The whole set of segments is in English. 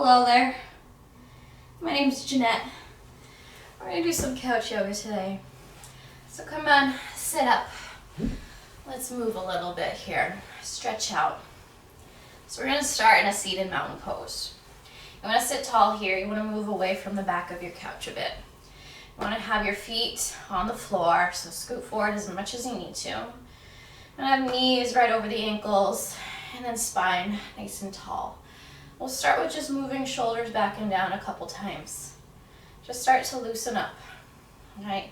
Hello there. My name's Jeanette. We're going to do some couch yoga today. So come on, sit up. Let's move a little bit here. Stretch out. So we're going to start in a seated mountain pose. You want to sit tall here. You want to move away from the back of your couch a bit. You want to have your feet on the floor, so scoot forward as much as you need to. And have knees right over the ankles, and then spine nice and tall. We'll start with just moving shoulders back and down a couple times. Just start to loosen up. All right.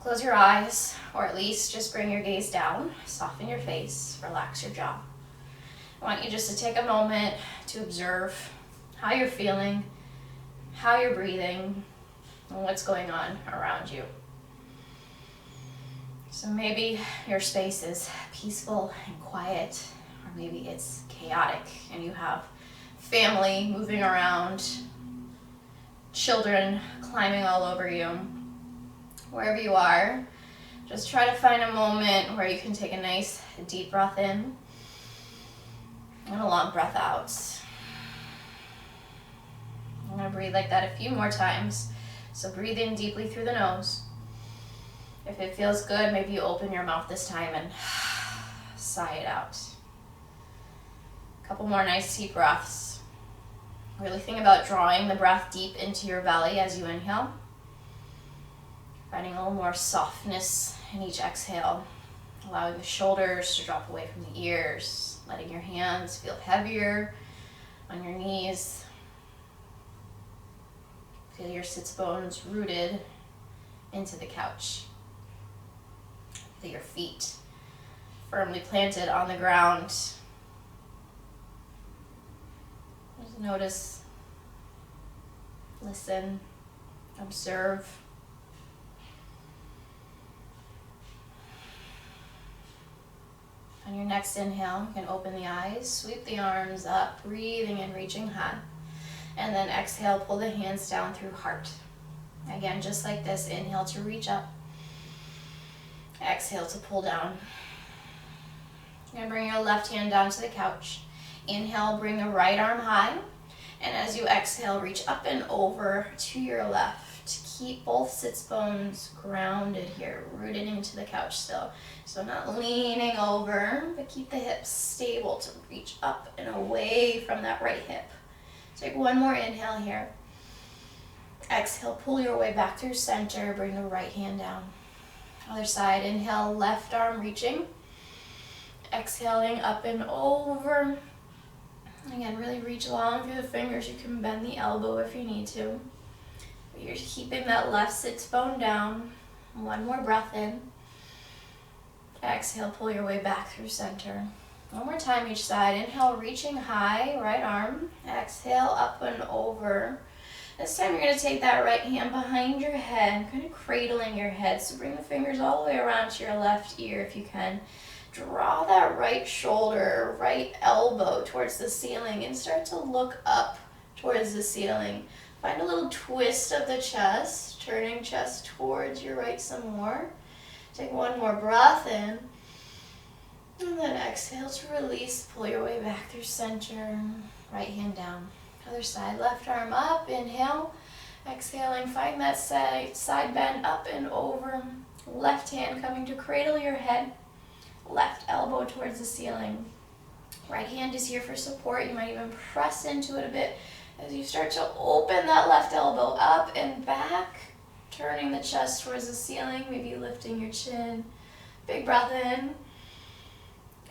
Close your eyes, or at least just bring your gaze down. Soften your face, relax your jaw. I want you just to take a moment to observe how you're feeling, how you're breathing, and what's going on around you. So maybe your space is peaceful and quiet, or maybe it's chaotic and you have family moving around, children climbing all over you. Wherever you are, just try to find a moment where you can take a nice deep breath in and a long breath out. I'm going to breathe like that a few more times. So breathe in deeply through the nose. If it feels good, maybe you open your mouth this time and sigh it out. A couple more nice deep breaths. Really think about drawing the breath deep into your belly as you inhale. Finding a little more softness in each exhale. Allowing the shoulders to drop away from the ears. Letting your hands feel heavier on your knees. Feel your sits bones rooted into the couch. Feel your feet firmly planted on the ground. Just notice, listen, observe. On your next inhale, you can open the eyes, sweep the arms up, breathing and reaching high. And then exhale, pull the hands down through heart. Again, just like this, inhale to reach up. Exhale to pull down. You're going to bring your left hand down to the couch. Inhale, bring the right arm high. And as you exhale, reach up and over to your left. Keep both sits bones grounded here, rooted into the couch still. So not leaning over, but keep the hips stable to reach up and away from that right hip. Take one more inhale here. Exhale, pull your way back through center. Bring the right hand down. Other side, inhale, left arm reaching. Exhaling up and over. Again, really reach long through the fingers. You can bend the elbow if you need to. But you're keeping that left sits bone down. One more breath in. Exhale, pull your way back through center. One more time each side. Inhale, reaching high, right arm. Exhale, up and over. This time you're going to take that right hand behind your head, kind of cradling your head. So bring the fingers all the way around to your left ear if you can. Draw that right shoulder, right elbow towards the ceiling and start to look up towards the ceiling. Find a little twist of the chest, turning chest towards your right some more. Take one more breath in. And then exhale to release, pull your way back through center, right hand down. Other side, left arm up, inhale. Exhaling, find that side bend up and over. Left hand coming to cradle your head. Left elbow towards the ceiling. Right hand is here for support. You might even press into it a bit as you start to open that left elbow up and back. Turning the chest towards the ceiling, maybe lifting your chin. Big breath in.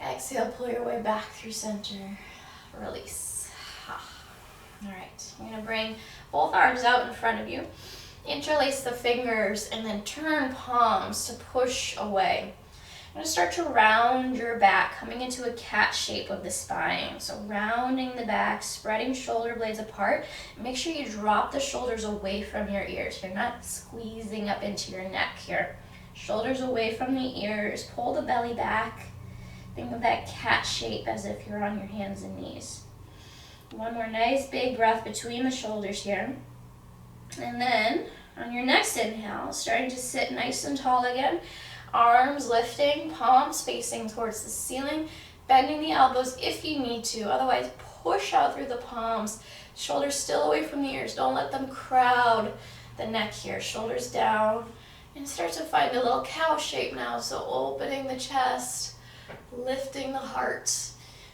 Exhale, pull your way back through center. Release. All right, I'm going to bring both arms out in front of you. Interlace the fingers and then turn palms to push away. I'm going to start to round your back, coming into a cat shape of the spine. So rounding the back, spreading shoulder blades apart. Make sure you drop the shoulders away from your ears. You're not squeezing up into your neck here. Shoulders away from the ears. Pull the belly back. Think of that cat shape as if you're on your hands and knees. One more nice big breath between the shoulders here. And then on your next inhale, starting to sit nice and tall again. Arms lifting, palms facing towards the ceiling, bending the elbows if you need to. Otherwise, push out through the palms. Shoulders still away from the ears. Don't let them crowd the neck here. Shoulders down. And start to find a little cow shape now. So opening the chest, lifting the heart.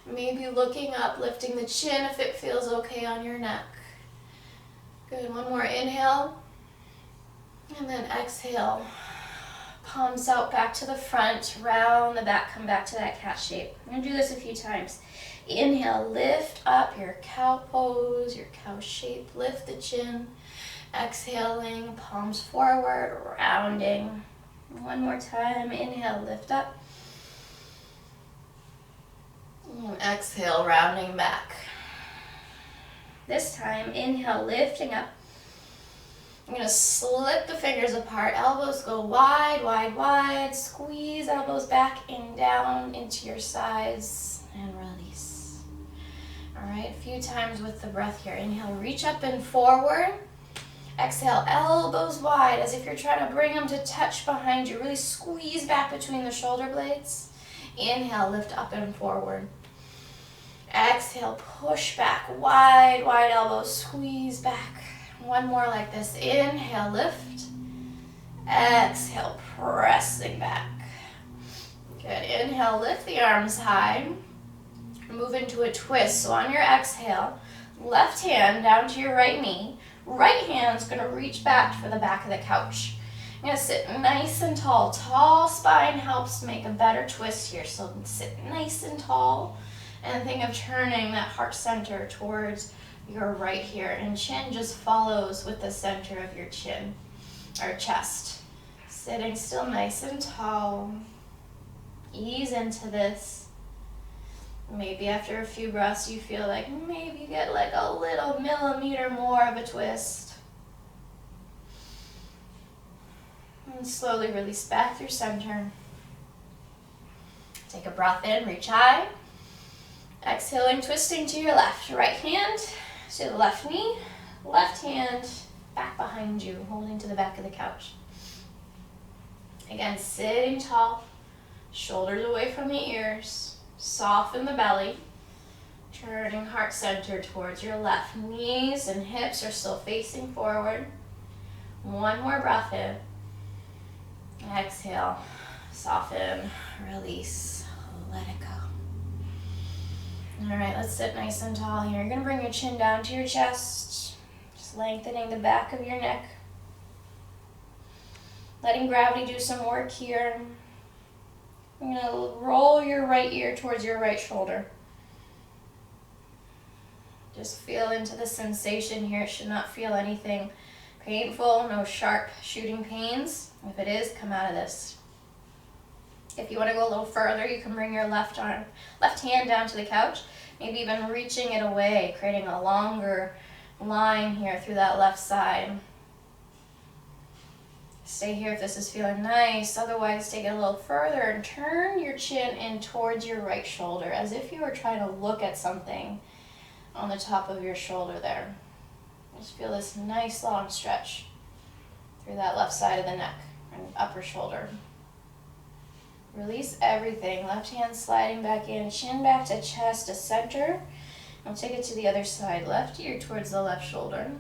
Maybe looking up, lifting the chin if it feels okay on your neck. Good, one more inhale. And then exhale. Palms out back to the front, round the back, come back to that cat shape. I'm going to do this a few times. Inhale, lift up your cow pose, your cow shape, lift the chin. Exhaling, palms forward, rounding. One more time, inhale, lift up. And exhale, rounding back. This time, inhale, lifting up. I'm going to slip the fingers apart, elbows go wide, wide, wide. Squeeze elbows back and down into your sides and release. All right, a few times with the breath here. Inhale, reach up and forward. Exhale, elbows wide as if you're trying to bring them to touch behind you. Really squeeze back between the shoulder blades. Inhale, lift up and forward. Exhale, push back, wide, wide elbows, squeeze back. One more like this. Inhale, lift. Exhale, pressing back. Good. Inhale, lift the arms high. Move into a twist. So on your exhale, left hand down to your right knee. Right hand's going to reach back for the back of the couch. I'm going to sit nice and tall. Tall spine helps make a better twist here. So sit nice and tall and think of turning that heart center towards your right here. And chin just follows with the center of your chin or chest. Sitting still nice and tall. Ease into this. Maybe after a few breaths you feel like maybe you get like a little millimeter more of a twist. And slowly release back through center. Take a breath in, reach high. Exhaling, twisting to your left. Right hand to the left knee. Left hand back behind you, holding to the back of the couch. Again, sitting tall. Shoulders away from the ears. Soften the belly, turning heart center towards your left. Knees and hips are still facing forward. One more breath in. Exhale, soften, release, let it go. All right, let's sit nice and tall here. You're gonna bring your chin down to your chest, just lengthening the back of your neck. Letting gravity do some work here. I'm going to roll your right ear towards your right shoulder. Just feel into the sensation here. It should not feel anything painful, no sharp shooting pains. If it is, come out of this. If you want to go a little further, you can bring your left hand down to the couch, maybe even reaching it away, creating a longer line here through that left side. Stay here if this is feeling nice. Otherwise, take it a little further and turn your chin in towards your right shoulder as if you were trying to look at something on the top of your shoulder there. Just feel this nice long stretch through that left side of the neck and upper shoulder. Release everything. Left hand sliding back in, chin back to chest to center. I'll take it to the other side. Left ear towards the left shoulder.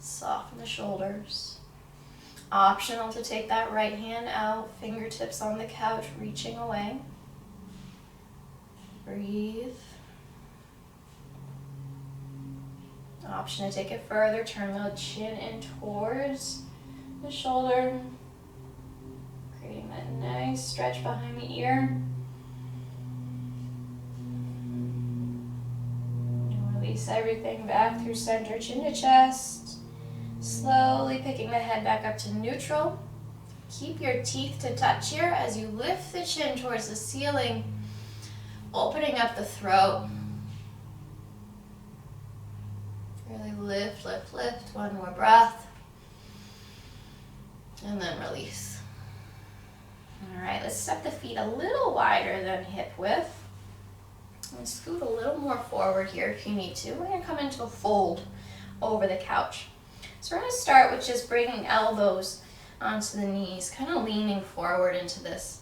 Soften the shoulders. Optional to take that right hand out, fingertips on the couch, reaching away. Breathe. Option to take it further, turn the chin in towards the shoulder, creating that nice stretch behind the ear. And release everything back through center, chin to chest. Slowly picking the head back up to neutral. Keep your teeth to touch here as you lift the chin towards the ceiling, opening up the throat. Really lift, lift, lift. One more breath. And then release. All right, let's step the feet a little wider than hip width. And scoot a little more forward here if you need to. We're going to come into a fold over the couch. So we're going to start with just bringing elbows onto the knees, kind of leaning forward into this.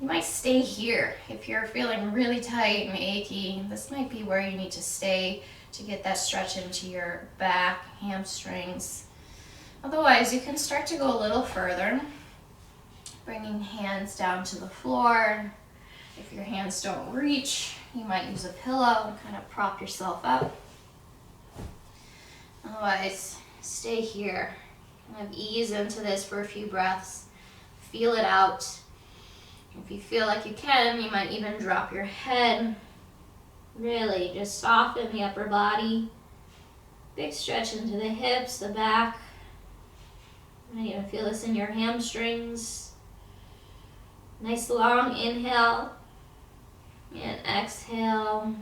You might stay here. If you're feeling really tight and achy, this might be where you need to stay to get that stretch into your back, hamstrings. Otherwise, you can start to go a little further, bringing hands down to the floor. If your hands don't reach, you might use a pillow and kind of prop yourself up. Otherwise, stay here. Kind of ease into this for a few breaths. Feel it out. If you feel like you can, you might even drop your head. Really, just soften the upper body. Big stretch into the hips, the back. You might even feel this in your hamstrings. Nice long inhale and exhale.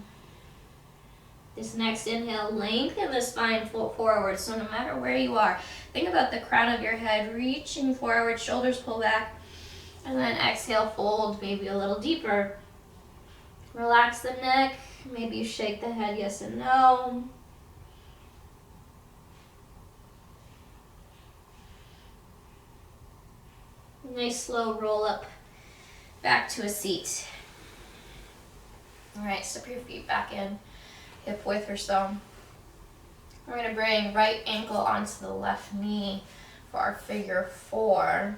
This next inhale, lengthen the spine, float forward. So no matter where you are, think about the crown of your head reaching forward, shoulders pull back. And then exhale, fold maybe a little deeper. Relax the neck. Maybe you shake the head yes and no. Nice slow roll up back to a seat. All right, step your feet back in, hip width or so. We're going to bring right ankle onto the left knee for our figure four.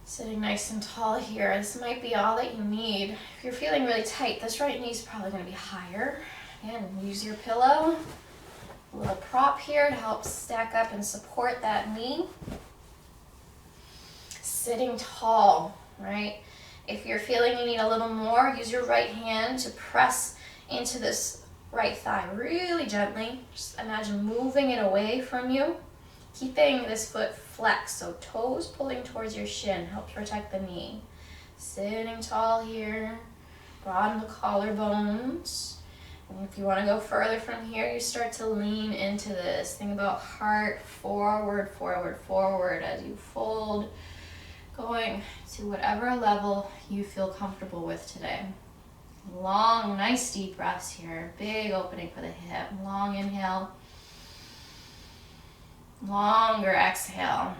Sitting nice and tall here. This might be all that you need. If you're feeling really tight, this right knee is probably going to be higher. Again, use your pillow. A little prop here to help stack up and support that knee. Sitting tall, right? If you're feeling you need a little more, use your right hand to press into this right thigh really gently. Just imagine moving it away from you. Keeping this foot flexed, so toes pulling towards your shin helps protect the knee. Sitting tall here, broaden the collarbones. And if you want to go further from here, you start to lean into this. Think about heart forward, forward, forward as you fold, going to whatever level you feel comfortable with today. Long, nice deep breaths here. Big opening for the hip. Long inhale. Longer exhale.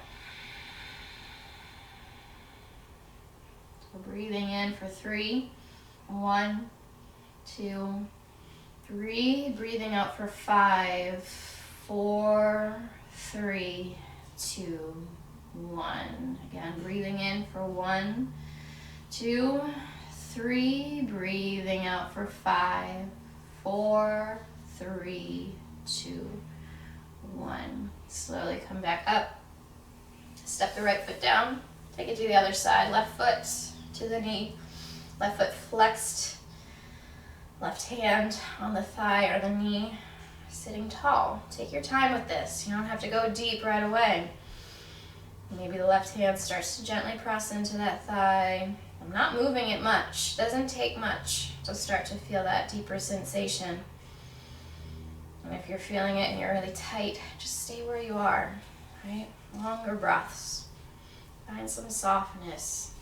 So breathing in for 3, 1, 2, 3. Breathing out for 5, 4, 3, 2, 1. Again, breathing in for 1, 2, 3. Breathing out for 5, 4, 3, 2, 1. Slowly come back up. Step the right foot down. Take it to the other side. Left foot to the knee. Left foot flexed. Left hand on the thigh or the knee. Sitting tall. Take your time with this. You don't have to go deep right away. Maybe the left hand starts to gently press into that thigh. I'm not moving it much. Doesn't take much to start to feel that deeper sensation. And if you're feeling it and you're really tight, just stay where you are, right? Longer breaths. Find some softness.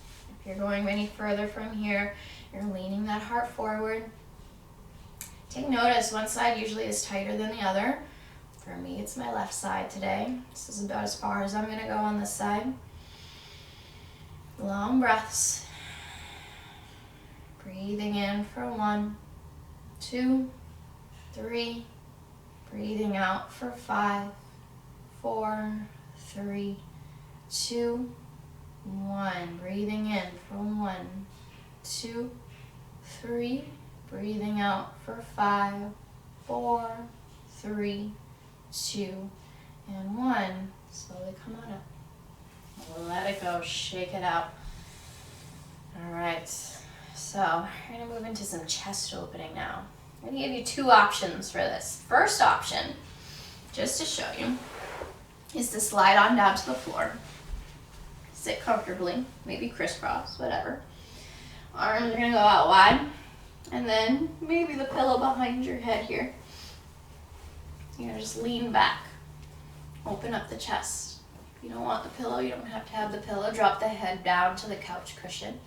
If you're going any further from here, you're leaning that heart forward. Take notice, one side usually is tighter than the other. For me, it's my left side today. This is about as far as I'm going to go on this side. Long breaths. Breathing in for 1, 2, 3. Breathing out for 5, 4, 3, 2, 1. Breathing in for 1, 2, 3. Breathing out for 5, 4, 3, 2, and 1. Slowly come on up. Let it go. Shake it out. All right. So we're going to move into some chest opening now. I'm going to give you 2 options for this. First option, just to show you, is to slide on down to the floor. Sit comfortably, maybe crisscross, whatever. Arms are going to go out wide. And then maybe the pillow behind your head here. You're going to just lean back. Open up the chest. If you don't want the pillow, you don't have to have the pillow. Drop the head down to the couch cushion.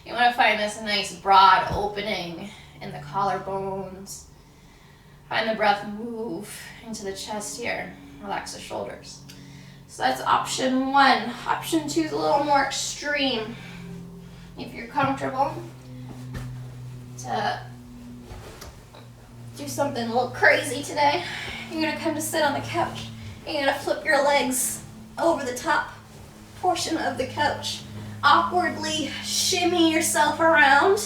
You want to find this nice broad opening in the collarbones. Find the breath move into the chest here. Relax the shoulders. So that's option 1. Option 2 is a little more extreme. If you're comfortable to do something a little crazy today, you're gonna come to sit on the couch. You're gonna flip your legs over the top portion of the couch. Awkwardly shimmy yourself around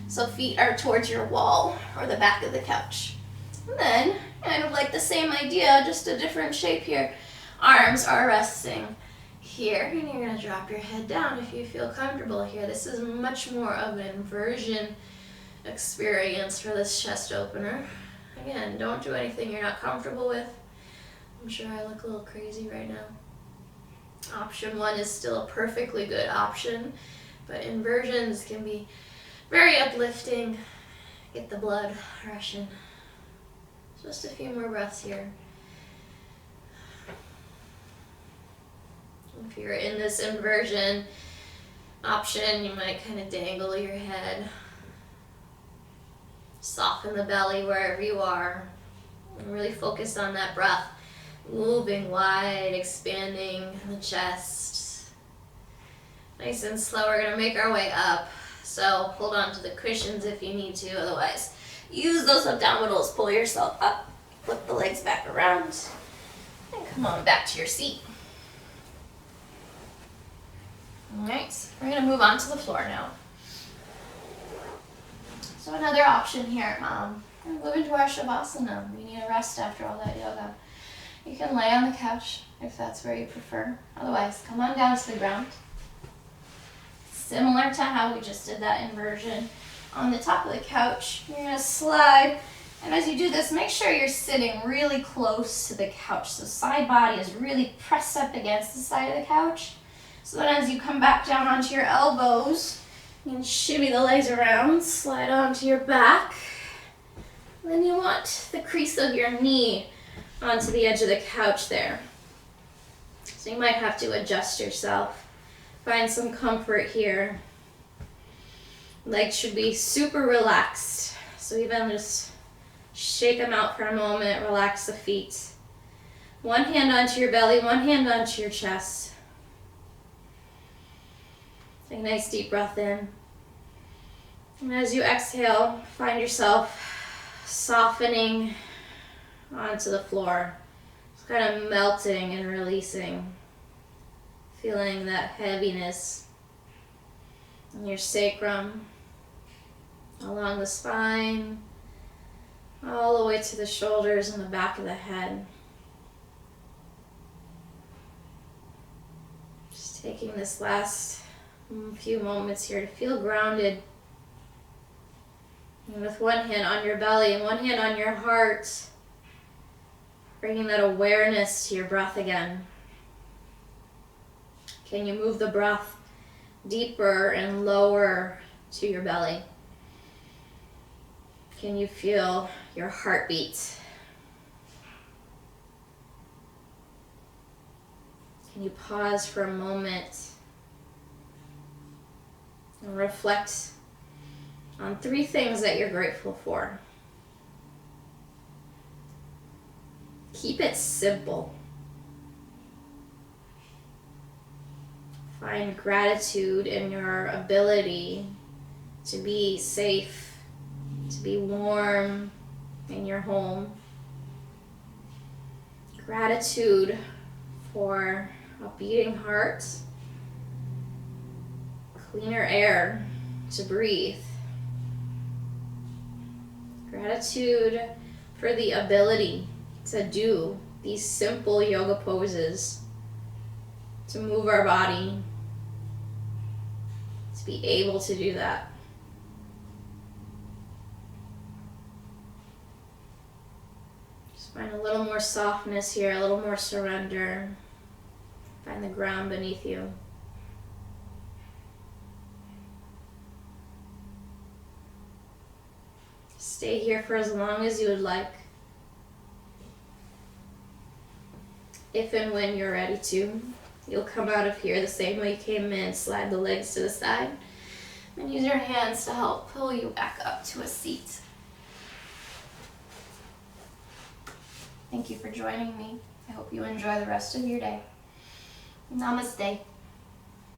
so feet are towards your wall or the back of the couch. And then, kind of like the same idea, just a different shape here. Arms are resting here, and you're gonna drop your head down if you feel comfortable here. This is much more of an inversion experience for this chest opener. Again, don't do anything you're not comfortable with. I'm sure I look a little crazy right now. Option 1 is still a perfectly good option, but inversions can be very uplifting. Get the blood rushing. Just a few more breaths here. If you're in this inversion option, you might kind of dangle your head. Soften the belly wherever you are. And really focus on that breath. Moving wide, expanding the chest. Nice and slow, we're gonna make our way up. So hold on to the cushions if you need to, otherwise use those abdominals, pull yourself up, flip the legs back around, and come on back to your seat. Alright, we're gonna move on to the floor now. So another option here, we're gonna move into our Shavasana. We need a rest after all that yoga. You can lay on the couch if that's where you prefer. Otherwise, come on down to the ground. Similar to how we just did that inversion on the top of the couch. You're gonna slide, and as you do this, make sure you're sitting really close to the couch. So side body is really pressed up against the side of the couch. So then as you come back down onto your elbows, you can shimmy the legs around, slide onto your back. And then you want the crease of your knee onto the edge of the couch there. So you might have to adjust yourself. Find some comfort here. Legs should be super relaxed. So even just shake them out for a moment, relax the feet. One hand onto your belly, one hand onto your chest. Take a nice deep breath in. And as you exhale, find yourself softening onto the floor. Just kind of melting and releasing. Feeling that heaviness in your sacrum, along the spine, all the way to the shoulders and the back of the head. Just taking this last few moments here to feel grounded. And with one hand on your belly and one hand on your heart, bringing that awareness to your breath again. Can you move the breath deeper and lower to your belly? Can you feel your heartbeat? Can you pause for a moment and reflect on 3 things that you're grateful for? Keep it simple. Find gratitude in your ability to be safe, to be warm in your home. Gratitude for a beating heart, cleaner air to breathe. Gratitude for the ability to do these simple yoga poses, to move our body, to be able to do that. Just find a little more softness here, a little more surrender. Find the ground beneath you. Stay here for as long as you would like. If and when you're ready to, you'll come out of here the same way you came in, slide the legs to the side, and use your hands to help pull you back up to a seat. Thank you for joining me. I hope you enjoy the rest of your day. Namaste.